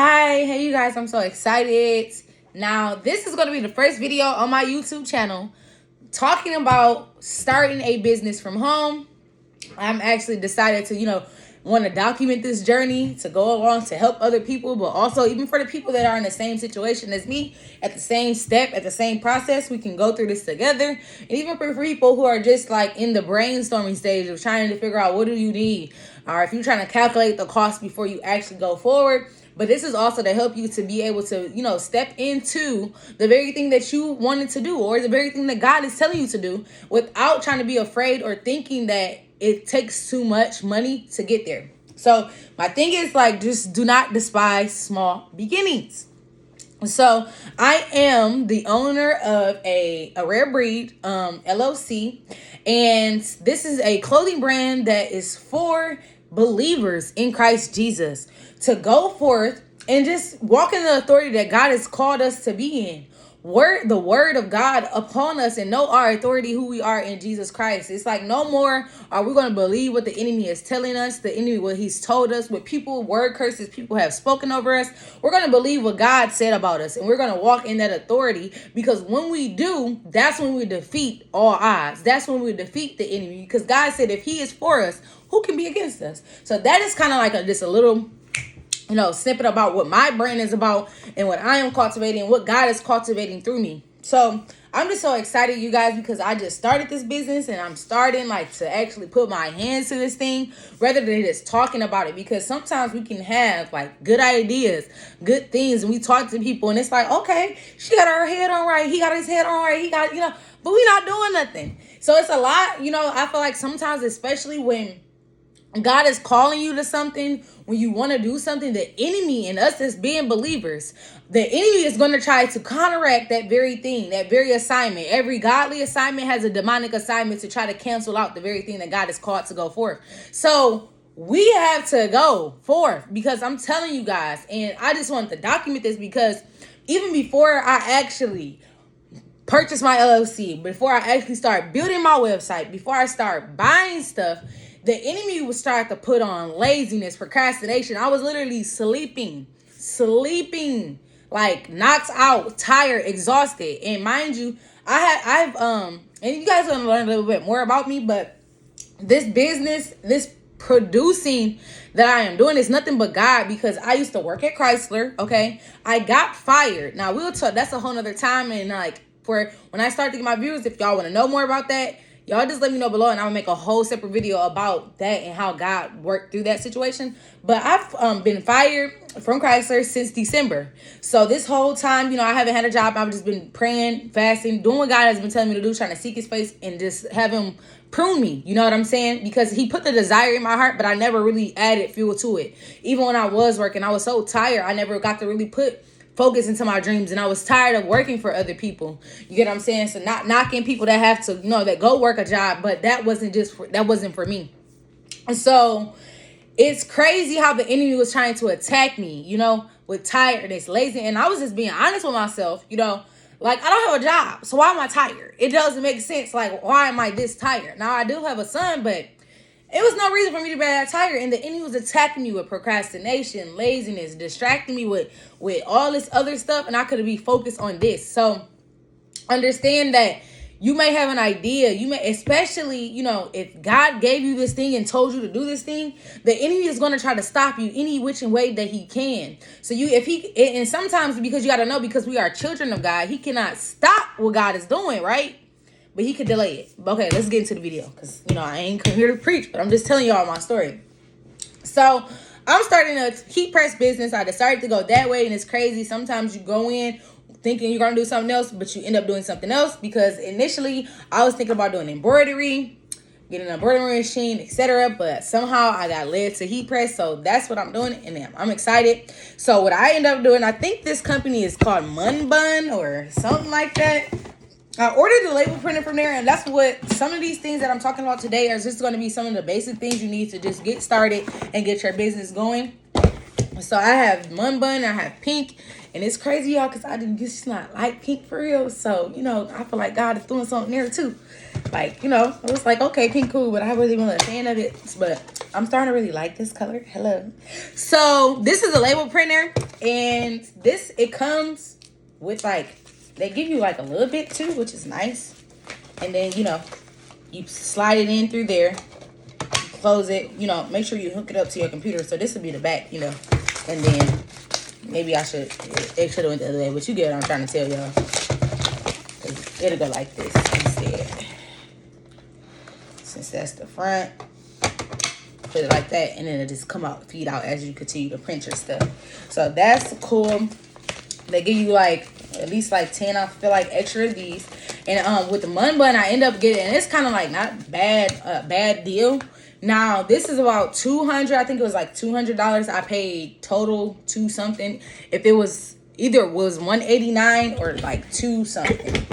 Hi, hey you guys, I'm so excited. Now, this is going to be the first video on my YouTube channel talking about starting a business from home. I'm actually decided to, want to document this journey to go along to help other people, but also even for the people that are in the same situation as me, at the same step, at the same process, we can go through this together. And even for people who are just like in the brainstorming stage of trying to figure out what do you need, or if you're trying to calculate the cost before you actually go forward. But this is also to help you to be able to, step into the very thing that you wanted to do, or the very thing that God is telling you to do, without trying to be afraid or thinking that it takes too much money to get there. So my thing is, just do not despise small beginnings. So I am the owner of a ARAREBRII'D LLC, and this is a clothing brand that is for believers in Christ Jesus to go forth and just walk in the authority that God has called us to be in. The word of God upon us, and know our authority, who we are in Jesus Christ. It's like no more are we going to believe what the enemy is telling us, the enemy, what he's told us, what word curses people have spoken over us. We're going to believe what God said about us, and we're going to walk in that authority, because when we do, that's when we defeat all odds. That's when we defeat the enemy, because God said if he is for us, who can be against us? So that is kind of like just a little snippet about what my brand is about and what I am cultivating, what God is cultivating through me. So I'm just so excited, you guys, because I just started this business, and I'm starting to actually put my hands to this thing rather than just talking about it. Because sometimes we can have good ideas, good things, and we talk to people and it's like, okay, she got her head on right, he got his head on right, he got, but we not doing nothing. So it's a lot, I feel like sometimes, especially when God is calling you to something, when you want to do something, the enemy, and us as being believers, the enemy is going to try to counteract that very thing, that very assignment. Every godly assignment has a demonic assignment to try to cancel out the very thing that God is called to go forth. So we have to go forth, because I'm telling you guys, and I just wanted to document this, because even before I actually purchase my LLC, before I actually start building my website, before I start buying stuff, the enemy would start to put on laziness, procrastination. I was literally sleeping, like knocked out, tired, exhausted. And mind you, I've and you guys are gonna learn a little bit more about me, but this business, this producing that I am doing is nothing but God, because I used to work at Chrysler. Okay, I got fired. Now we'll talk. That's a whole nother time. And for when I start to get my viewers, if y'all want to know more about that, y'all just let me know below, and I'll make a whole separate video about that and how God worked through that situation. But I've been fired from Chrysler since December. So this whole time, I haven't had a job. I've just been praying, fasting, doing what God has been telling me to do, trying to seek his face and just have him prune me. You know what I'm saying? Because he put the desire in my heart, but I never really added fuel to it. Even when I was working, I was so tired. I never got to really put focus into my dreams, and I was tired of working for other people. You get what I'm saying? So not knocking people that have to, that go work a job, but that wasn't for me. And so it's crazy how the enemy was trying to attack me, with tiredness, lazy. And I was just being honest with myself, I don't have a job, so why am I tired? It doesn't make sense. Why am I this tired? Now I do have a son, but it was no reason for me to be that tired. And the enemy was attacking me with procrastination, laziness, distracting me with all this other stuff. And I could be focused on this. So understand that you may have an idea. You may, especially, if God gave you this thing and told you to do this thing, the enemy is going to try to stop you any which way that he can. So and sometimes, because you got to know, because we are children of God, he cannot stop what God is doing, right? But he could delay it. Okay, let's get into the video, because, I ain't come here to preach, but I'm just telling y'all my story. So I'm starting a heat press business. I decided to go that way, and it's crazy. Sometimes you go in thinking you're going to do something else, but you end up doing something else, because initially I was thinking about doing embroidery, getting an embroidery machine, etc. But somehow I got led to heat press, so that's what I'm doing, and I'm excited. So what I end up doing, I think this company is called Mun Bun or something like that. I ordered the label printer from there, and that's what some of these things that I'm talking about today are just going to be some of the basic things you need to just get started and get your business going. So I have Mun Bun, I have pink, and it's crazy, y'all, because I didn't just not like pink for real. So, I feel like God is doing something there too. I was like, okay, pink cool, but I really wasn't a fan of it. But I'm starting to really like this color. Hello. So this is a label printer. And this, it comes with like, they give you like a little bit too, which is nice. And then, you know, you slide it in through there, close it, you know, make sure you hook it up to your computer. So this would be the back, you know, and then maybe it should have went the other way, but you get what I'm trying to tell y'all. It'll go like this instead. Since that's the front, put it like that, and then it'll just come out, feed out as you continue to print your stuff. So that's cool. They give you like at least like 10, I feel like, extra of these. And with the Mun Bun, I end up getting, and it's kind of like not bad deal. Now this is about $200. I think it was like $200. I paid total to something. If it was either was $189 or like $2 something.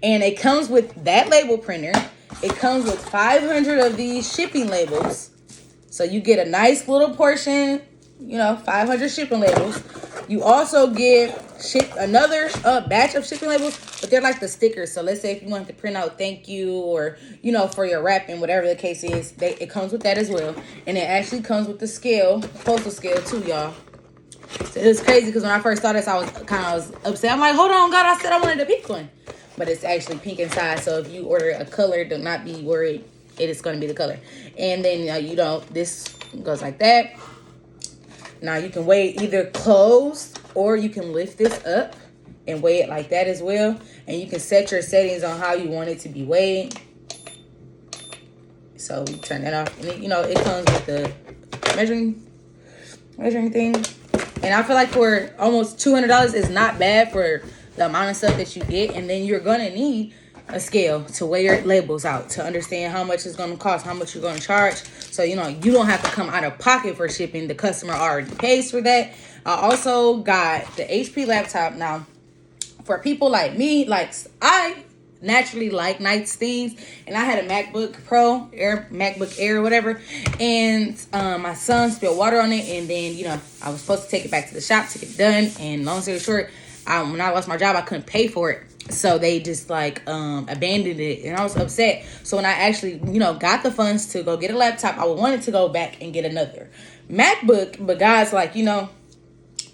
And it comes with that label printer. It comes with 500 of these shipping labels. So you get a nice little portion, you know, 500 shipping labels. You also get another batch of shipping labels, but they're like the stickers. So let's say if you want to print out thank you, or, you know, for your wrapping, whatever the case is, it comes with that as well. And it actually comes with the scale, postal scale too, y'all. So it was crazy because when I first saw this, I was upset. I'm like, hold on, God, I said I wanted a pink one. But it's actually pink inside. So if you order a color, do not be worried. It is going to be the color. And then, you know, this goes like that. Now you can weigh it either closed, or you can lift this up and weigh it like that as well. And you can set your settings on how you want it to be weighed. So we turn that off. And you know, it comes with the measuring thing. And I feel like for almost $200 is not bad for the amount of stuff that you get. And then you're going to need a scale to weigh your labels out, to understand how much it's going to cost, how much you're going to charge. So, you know, you don't have to come out of pocket for shipping. The customer already pays for that. I also got the HP laptop. Now, for people like me, like I naturally like nice things, and I had a MacBook Pro, MacBook Air, whatever, and my son spilled water on it, and then, you know, I was supposed to take it back to the shop to get it done, and long story short, when I lost my job, I couldn't pay for it. So they just like abandoned it, and I was upset. So when I actually, you know, got the funds to go get a laptop, I wanted to go back and get another MacBook. But God's like, you know,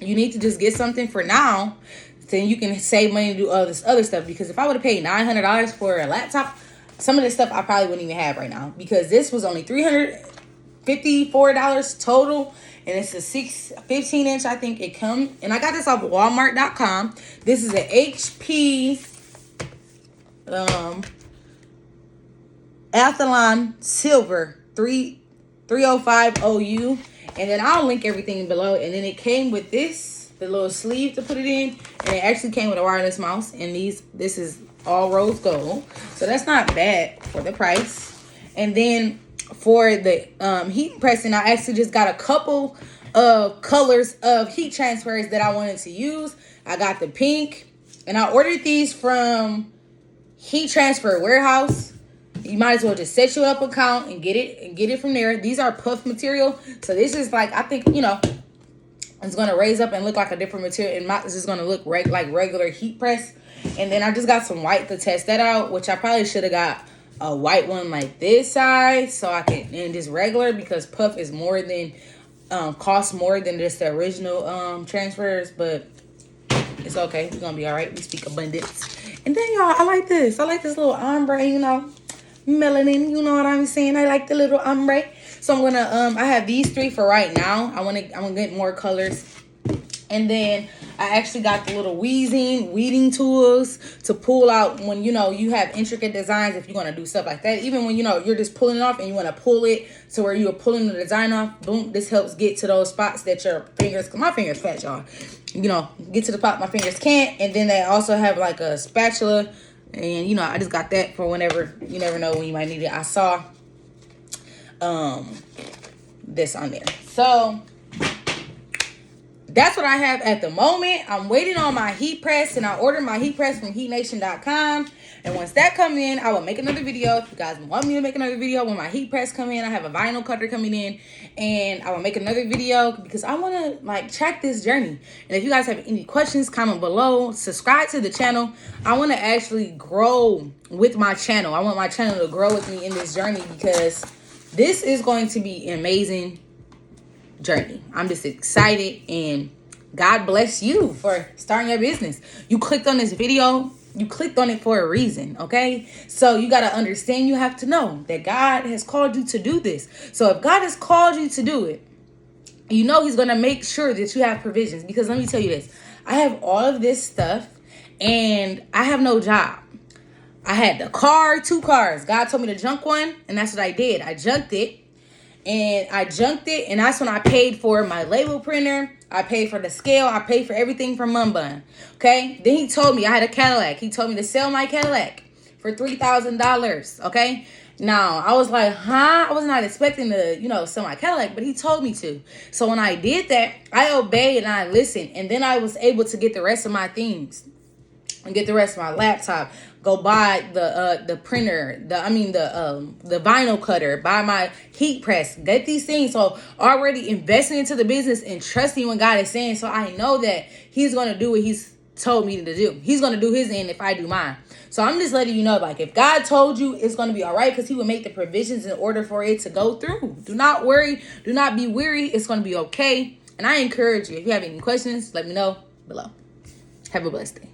you need to just get something for now, then you can save money and do all this other stuff. Because if I would have paid $900 for a laptop, some of this stuff I probably wouldn't even have right now. Because this was only $354 total. And it's a 15-inch, I think it comes. And I got this off of Walmart.com. This is an HP Athlon Silver 305OU. And then I'll link everything below. And then it came with this, the little sleeve to put it in. And it actually came with a wireless mouse. And this is all rose gold. So that's not bad for the price. And then for the heat pressing, I actually just got a couple of colors of heat transfers that I wanted to use. I got the pink, and I ordered these from Heat Transfer Warehouse. You might as well just set you up an account and get it from there. These are puff material, so this is like, I think, you know, it's gonna raise up and look like a different material, and this is gonna look like regular heat press. And then I just got some white to test that out, which I probably should have got a white one like this size, so I can, and just regular, because puff is more than costs more than just the original transfers. But it's okay, we're gonna be all right. We speak abundance. And then, y'all, I like this little ombre, you know, melanin, you know what I'm saying. I like the little ombre. So I'm gonna I have these 3 for right now. I'm gonna get more colors. And then I actually got the little weeding tools to pull out when, you know, you have intricate designs, if you're going to do stuff like that. Even when, you know, you're just pulling it off and you want to pull it to where you're pulling the design off. Boom, this helps get to those spots that your fingers, because my fingers fat, y'all. You know, get to the spot my fingers can't. And then they also have like a spatula. And, you know, I just got that for whenever, you never know when you might need it. I saw this on there. So that's what I have at the moment. I'm waiting on my heat press, and I ordered my heat press from heatnation.com. And once that comes in, I will make another video. If you guys want me to make another video when my heat press come in, I have a vinyl cutter coming in, and I will make another video because I want to like track this journey. And if you guys have any questions, comment below. Subscribe to the channel. I want to actually grow with my channel. I want my channel to grow with me in this journey, because this is going to be an amazing journey. I'm just excited, and God bless you for starting your business. You clicked on this video. You clicked on it for a reason, okay? So you got to understand, you have to know that God has called you to do this. So if God has called you to do it, you know he's going to make sure that you have provisions. Because let me tell you this. I have all of this stuff and I have no job. I had the car, 2 cars. God told me to junk one, and that's what I did. I junked it. And that's when I paid for my label printer. I paid for the scale. I paid for everything from Mumbun. Okay? Then he told me I had a Cadillac. He told me to sell my Cadillac for $3,000. Okay? Now, I was like, huh? I was not expecting to, sell my Cadillac, but he told me to. So when I did that, I obeyed and I listened. And then I was able to get the rest of my things. And get the rest of my laptop, go buy the printer, the vinyl cutter, buy my heat press, get these things. So already investing into the business and trusting what God is saying. So I know that he's going to do what he's told me to do. He's going to do his end if I do mine. So I'm just letting you know, like, if God told you, it's going to be all right, because he will make the provisions in order for it to go through. Do not worry. Do not be weary. It's going to be okay. And I encourage you, if you have any questions, let me know below. Have a blessed day.